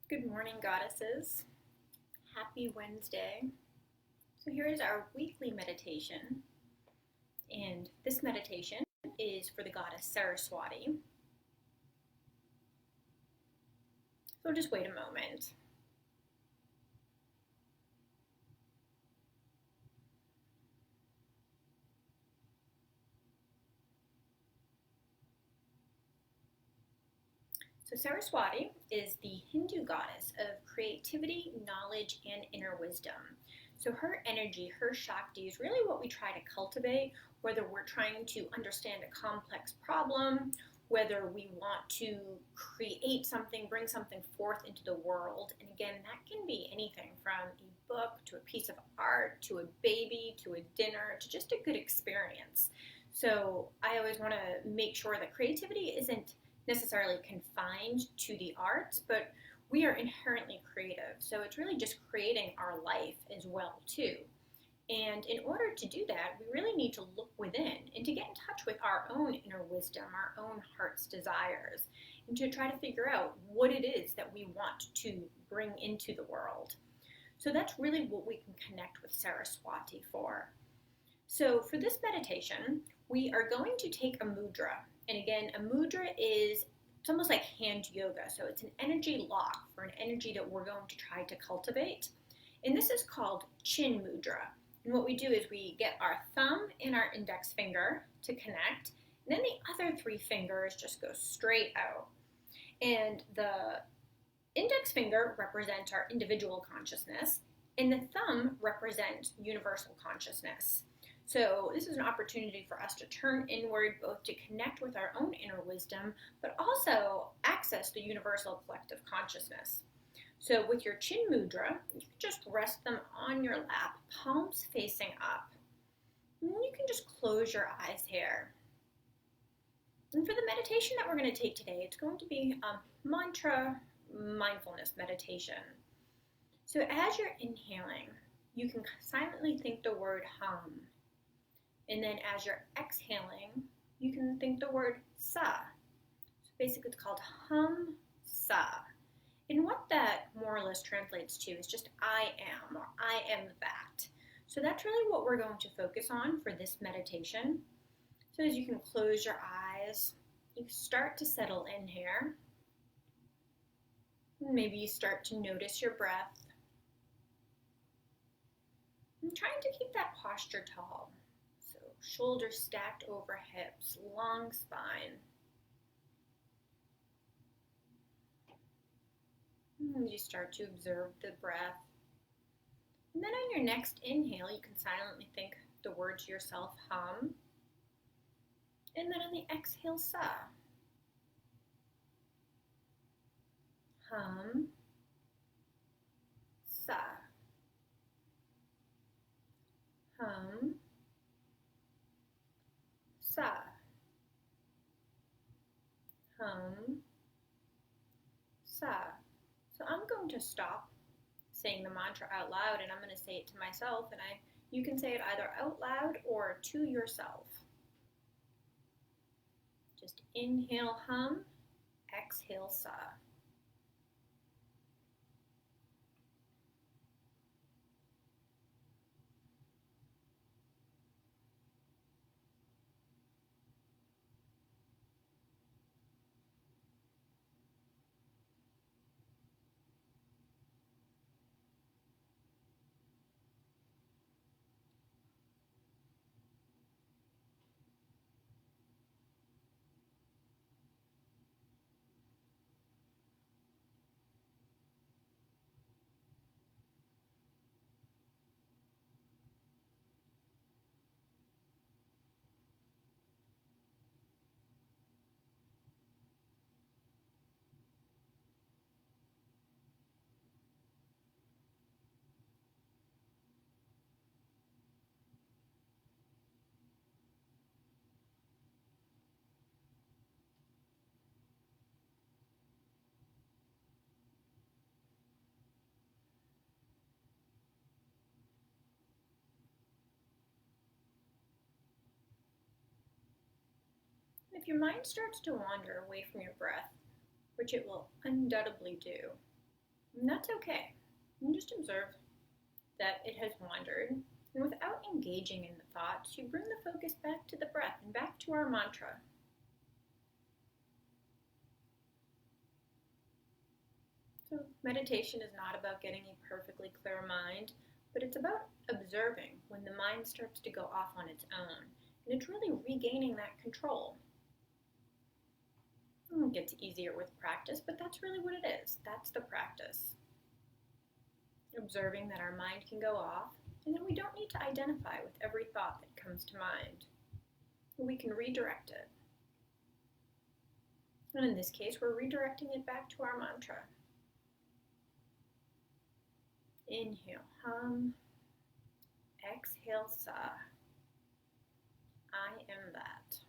Good morning, goddesses. Happy Wednesday. So, here is our weekly meditation, and this meditation is for the goddess Saraswati. So, just wait a moment. So, Saraswati is the Hindu goddess of creativity, knowledge, and inner wisdom. So, her energy, her Shakti, is really what we try to cultivate, whether we're trying to understand a complex problem, whether we want to create something, bring something forth into the world. And again, that can be anything from a book to a piece of art to a baby to a dinner to just a good experience. So, I always want to make sure that creativity isn't necessarily confined to the arts, but we are inherently creative. So it's really just creating our life as well too. And in order to do that, we really need to look within and to get in touch with our own inner wisdom, our own heart's desires, and to try to figure out what it is that we want to bring into the world. So that's really what we can connect with Saraswati for. So for this meditation, we are going to take a mudra. And again, a mudra is, it's almost like hand yoga. So it's an energy lock for an energy that we're going to try to cultivate. And this is called chin mudra. And what we do is we get our thumb and our index finger to connect. And then the other three fingers just go straight out. And the index finger represents our individual consciousness. And the thumb represents universal consciousness. So this is an opportunity for us to turn inward, both to connect with our own inner wisdom, but also access the universal collective consciousness. So with your chin mudra, you can just rest them on your lap, palms facing up. And you can just close your eyes here. And for the meditation that we're going to take today, it's going to be a mantra mindfulness meditation. So as you're inhaling, you can silently think the word hum. And then as you're exhaling, you can think the word sa. So basically it's called hum sa. And what that more or less translates to is just I am, or I am that. So that's really what we're going to focus on for this meditation. So as you can close your eyes, you start to settle in here. Maybe you start to notice your breath. And trying to keep that posture tall. So shoulders stacked over hips, long spine. And you start to observe the breath. And then on your next inhale, you can silently think the word to yourself, hum. And then on the exhale, sa. Hum, sa. Hum, sa. Hum, sa. So I'm going to stop saying the mantra out loud, and I'm going to say it to myself, and you can say it either out loud or to yourself. Just inhale hum, exhale sa. If your mind starts to wander away from your breath, which it will undoubtedly do, And that's okay. You just observe that it has wandered, and without engaging in the thoughts, you bring the focus back to the breath and back to our mantra. So, meditation is not about getting a perfectly clear mind, but it's about observing when the mind starts to go off on its own, and it's really regaining that control. It gets easier with practice, but that's really what it is. That's the practice. Observing that our mind can go off, and then we don't need to identify with every thought that comes to mind. We can redirect it. And in this case, we're redirecting it back to our mantra. Inhale, hum. Exhale, sa. I am that.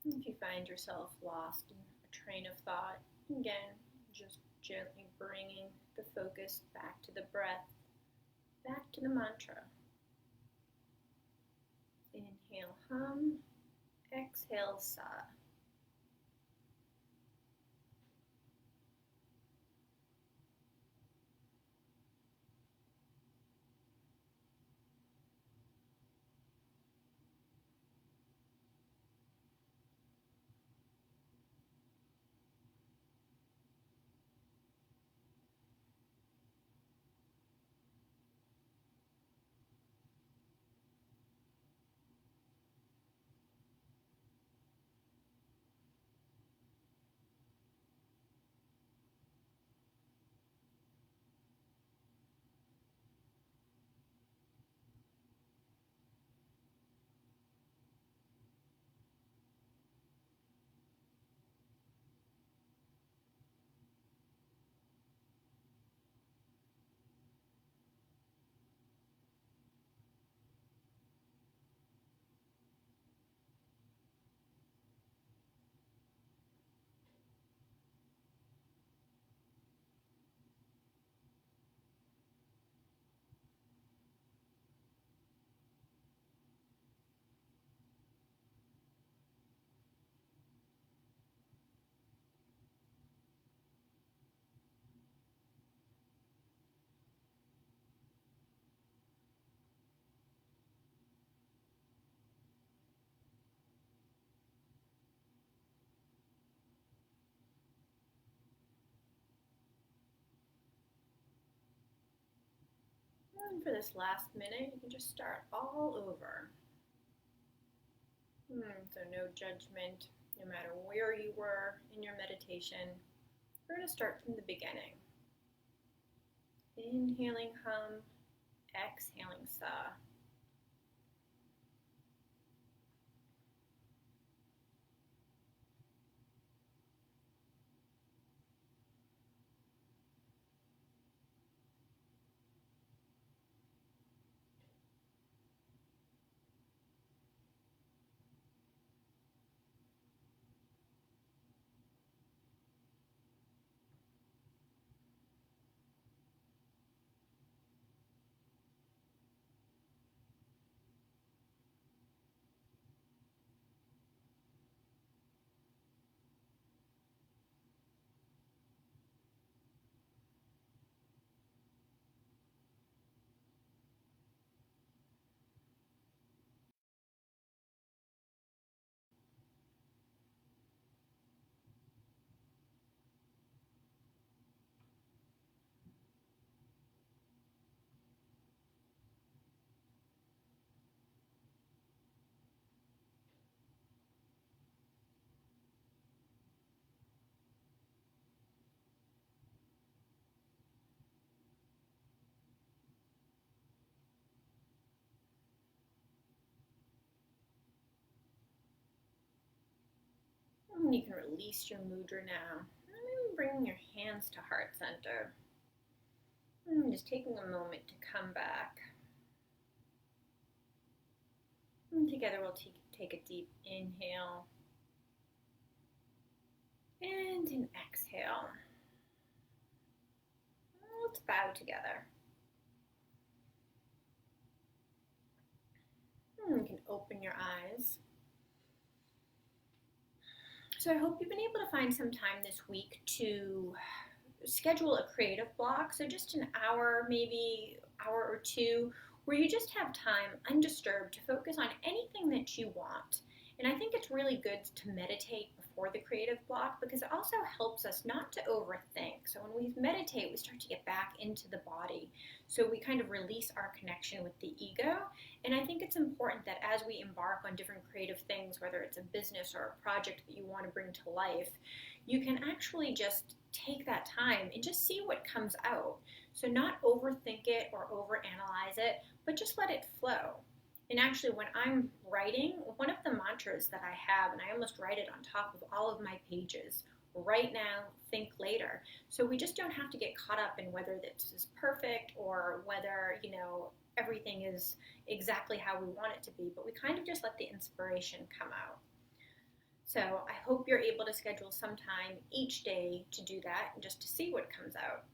If you find yourself lost in a train of thought, again, just gently bringing the focus back to the breath, back to the mantra. Inhale, hum. Exhale, sa. And for this last minute, you can just start all over. So no judgment, no matter where you were in your meditation. We're going to start from the beginning. Inhaling, hum. Exhaling, sa. And you can release your mudra now. And maybe bringing your hands to heart center. And just taking a moment to come back. And together we'll take a deep inhale. And an exhale. Let's bow together. And you can open your eyes. So I hope you've been able to find some time this week to schedule a creative block. So just an hour, maybe hour or two, where you just have time undisturbed to focus on anything that you want. And I think it's really good to meditate before the creative block because it also helps us not to overthink. So when we meditate, we start to get back into the body. So we kind of release our connection with the ego. And I think it's important that as we embark on different creative things, whether it's a business or a project that you want to bring to life, you can actually just take that time and just see what comes out. So not overthink it or overanalyze it, but just let it flow. And actually, when I'm writing, one of the mantras that I have, and I almost write it on top of all of my pages, right now, think later. So we just don't have to get caught up in whether this is perfect or whether, everything is exactly how we want it to be, but we kind of just let the inspiration come out. So I hope you're able to schedule some time each day to do that and just to see what comes out.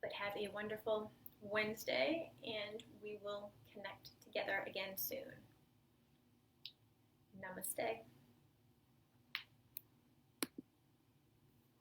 But have a wonderful Wednesday, and we will connect together again soon. Namaste.